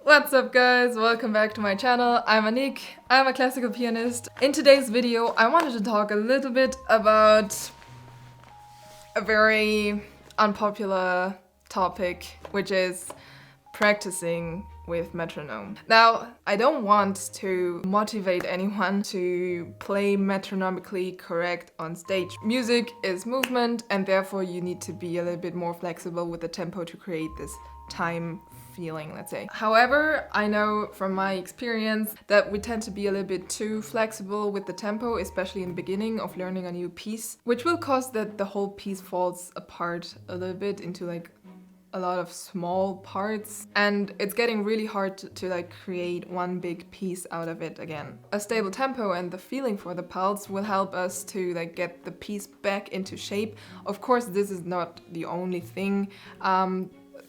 What's up guys, welcome back to my channel. I'm Anik, I'm a classical pianist. In today's video I wanted to talk a little bit about a very unpopular topic, which is practicing with metronome. Now, I don't want to motivate anyone to play metronomically correct on stage. Music is movement and therefore you need to be a little bit more flexible with the tempo to create this time feeling, let's say. However, I know from my experience that we tend to be a little bit too flexible with the tempo, especially in the beginning of learning a new piece, which will cause that the whole piece falls apart a little bit into like a lot of small parts, and it's getting really hard to create one big piece out of it again. A stable tempo and the feeling for the pulse will help us to get the piece back into shape. Of course, this is not the only thing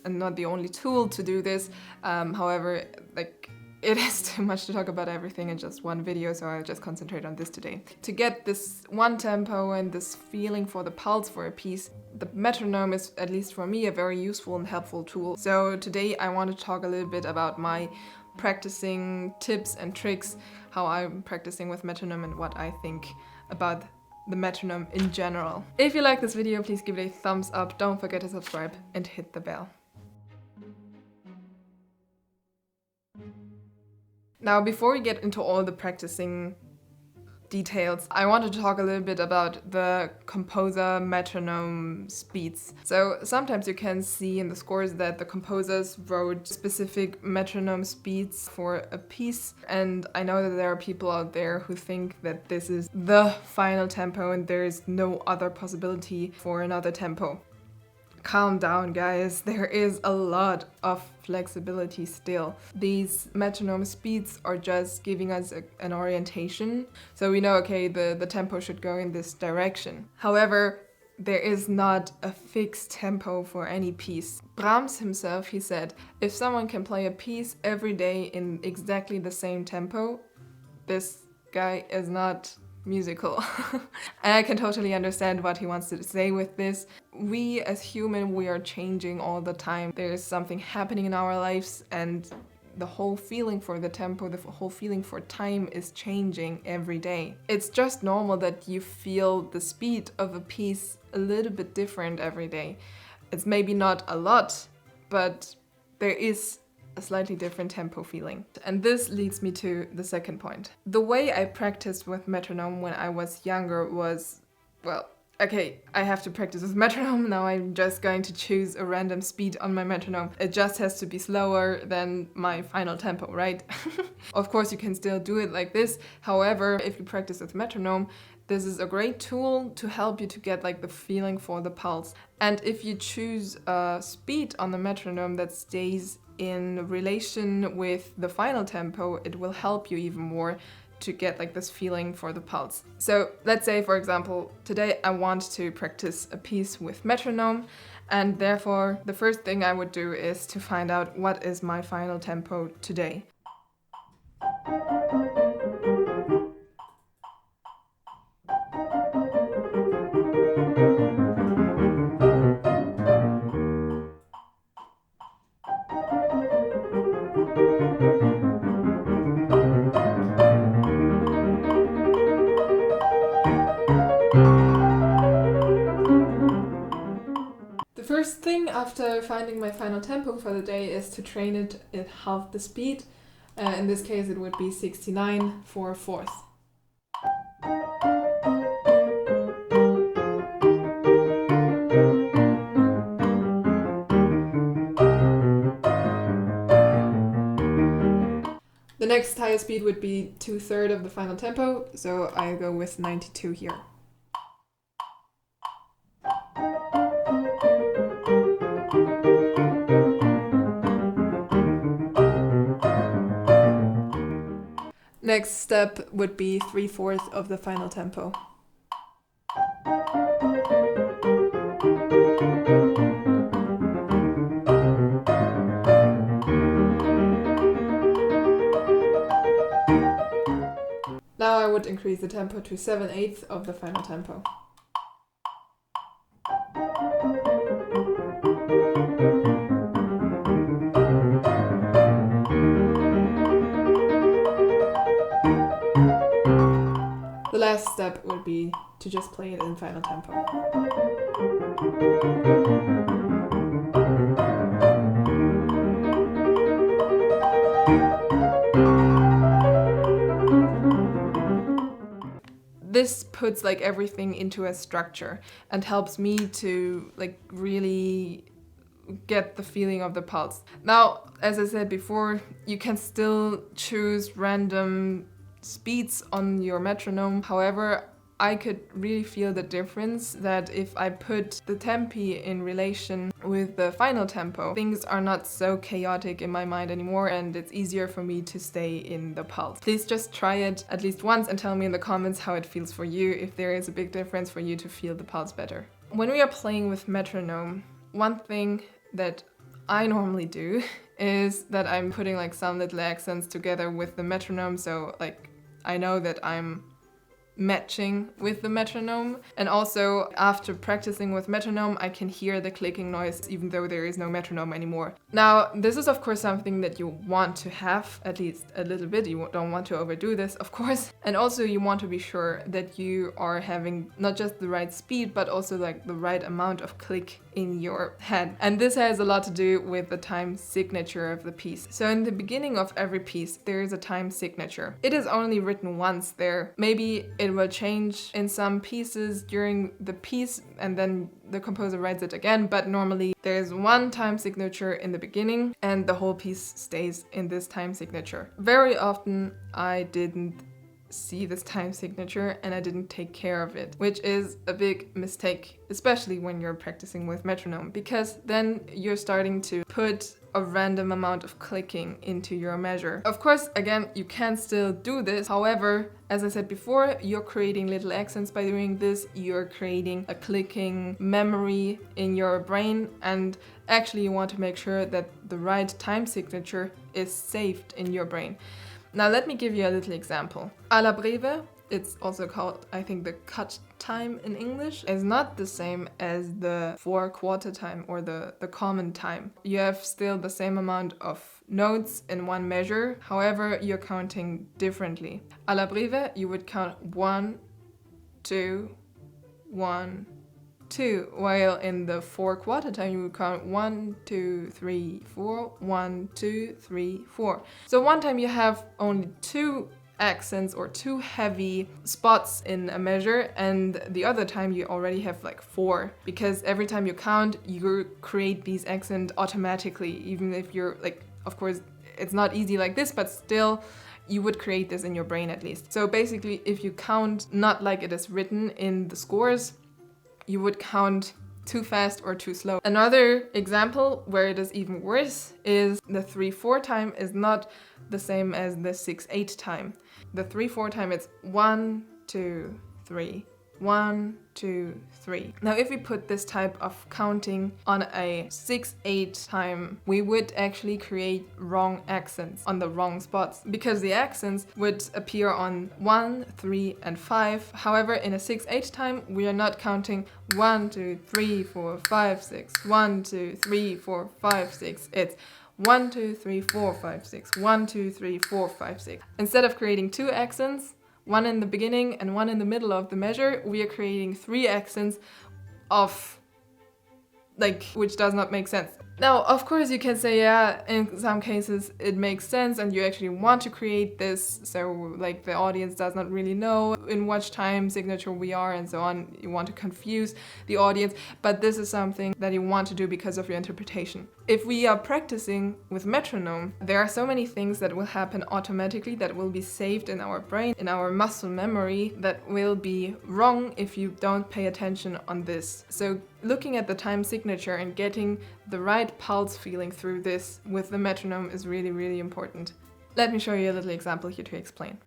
and not the only tool to do this. However, it is too much to talk about everything in just one video, so I'll just concentrate on this today. To get this one tempo and this feeling for the pulse for a piece, the metronome is, at least for me, a very useful and helpful tool. So today I want to talk a little bit about my practicing tips and tricks, how I'm practicing with metronome and what I think about the metronome in general. If you like this video, please give it a thumbs up, don't forget to subscribe and hit the bell. Now, before we get into all the practicing details, I wanted to talk a little bit about the composer metronome speeds. So sometimes you can see in the scores that the composers wrote specific metronome speeds for a piece, and I know that there are people out there who think that this is the final tempo and there is no other possibility for another tempo. Calm down, guys, there is a lot of flexibility still. These metronome speeds are just giving us an orientation, so we know, okay, the tempo should go in this direction. However, there is not a fixed tempo for any piece. Brahms himself, he said, if someone can play a piece every day in exactly the same tempo, this guy is not musical. And I can totally understand what he wants to say with this. We as human, we are changing all the time. There's something happening in our lives and the whole feeling for the tempo, the whole feeling for time is changing every day. It's just normal that you feel the speed of a piece a little bit different every day. It's maybe not a lot, but there is a slightly different tempo feeling. And this leads me to the second point. The way I practiced with metronome when I was younger was, well, okay, I have to practice with metronome, now I'm just going to choose a random speed on my metronome. It just has to be slower than my final tempo, right? Of course, you can still do it like this. However, if you practice with metronome, this is a great tool to help you to get the feeling for the pulse. And if you choose a speed on the metronome that stays in relation with the final tempo, it will help you even more to get this feeling for the pulse. So let's say, for example, today I want to practice a piece with metronome, and therefore the first thing I would do is to find out what is my final tempo today. First thing after finding my final tempo for the day is to train it at half the speed. In this case it would be 69 for a fourth. The next highest speed would be 2/3 of the final tempo, so I go with 92 here. Next step would be 3/4 of the final tempo. Now I would increase the tempo to 7/8 of the final tempo. step would be to just play it in final tempo. This puts like everything into a structure and helps me to like really get the feeling of the pulse. Now, as I said before, you can still choose random speeds on your metronome. However, I could really feel the difference that if I put the tempi in relation with the final tempo, things are not so chaotic in my mind anymore and it's easier for me to stay in the pulse. Please just try it at least once and tell me in the comments how it feels for you, if there is a big difference for you to feel the pulse better. When we are playing with metronome, one thing that I normally do is that I'm putting like some little accents together with the metronome, so like I know that I'm matching with the metronome. And also after practicing with metronome, I can hear the clicking noise even though there is no metronome anymore. Now, this is of course something that you want to have at least a little bit. You don't want to overdo this, of course. And also you want to be sure that you are having not just the right speed, but also like the right amount of click in your head. And this has a lot to do with the time signature of the piece. So in the beginning of every piece, there is a time signature. It is only written once there. Maybe it will change in some pieces during the piece and then the composer writes it again, but normally there's one time signature in the beginning and the whole piece stays in this time signature. Very often I didn't see this time signature and I didn't take care of it, which is a big mistake, especially when you're practicing with metronome, because then you're starting to put a random amount of clicking into your measure. Of course, again, you can still do this. However, as I said before, you're creating little accents by doing this. You're creating a clicking memory in your brain, and actually you want to make sure that the right time signature is saved in your brain. Now let me give you a little example. Alla breve, it's also called, I think, the cut time in English, is not the same as the 4/4 time or the common time. You have still the same amount of notes in one measure, however, you're counting differently. Alla breve, you would count 1, 2, 1, 2, while in the 4/4 time you would count 1, 2, 3, 4, 1, 2, 3, 4. So one time you have only 2 accents or 2 heavy spots in a measure, and the other time you already have like 4, because every time you count you create these accents automatically, even if you're like, of course it's not easy like this, but still you would create this in your brain at least. So basically if you count not like it is written in the scores, you would count too fast or too slow. Another example where it is even worse is the 3/4 time is not the same as the 6/8 time. The 3/4 time it's 1, 2, 3. 1, 2, 3. Now if we put this type of counting on a 6/8 time, we would actually create wrong accents on the wrong spots, because the accents would appear on 1, 3 and 5. However, in a 6/8 time, we are not counting 1, 2, 3, 4, 5, 6, 1, 2, 3, 4, 5, 6. It's 1, 2, 3, 4, 5, 6, 1, 2, 3, 4, 5, 6. Instead of creating 2 accents, one in the beginning and one in the middle of the measure, we are creating 3 accents of like, which does not make sense. Now, of course, you can say, yeah, in some cases it makes sense and you actually want to create this, so like the audience does not really know in what time signature we are and so on. You want to confuse the audience, but this is something that you want to do because of your interpretation. If we are practicing with metronome, there are so many things that will happen automatically that will be saved in our brain, in our muscle memory, that will be wrong if you don't pay attention on this. So looking at the time signature and getting the right pulse feeling through this with the metronome is really, really important. Let me show you a little example here to explain.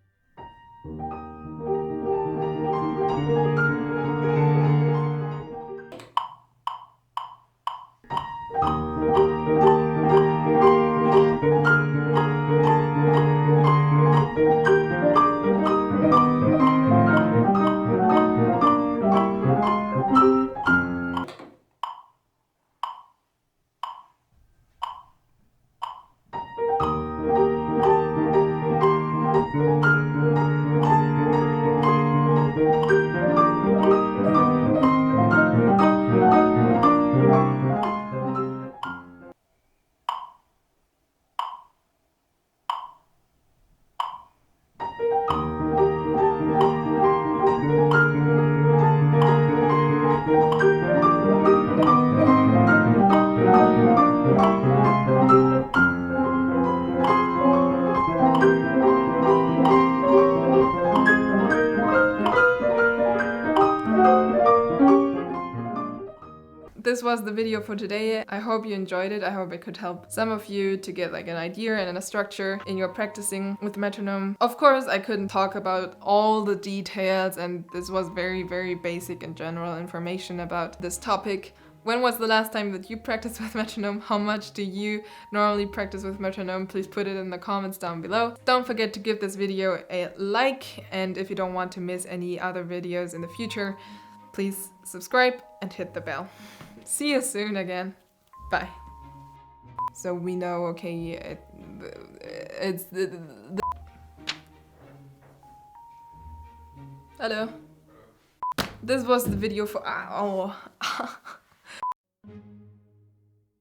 was the video for today. I hope you enjoyed it. I hope it could help some of you to get like an idea and a structure in your practicing with metronome. Of course, I couldn't talk about all the details, and this was very, very basic and general information about this topic. When was the last time that you practiced with metronome? How much do you normally practice with metronome? Please put it in the comments down below. Don't forget to give this video a like, and if you don't want to miss any other videos in the future, please subscribe and hit the bell. See you soon again. Bye. So we know, okay, it's the Hello. This was the video for...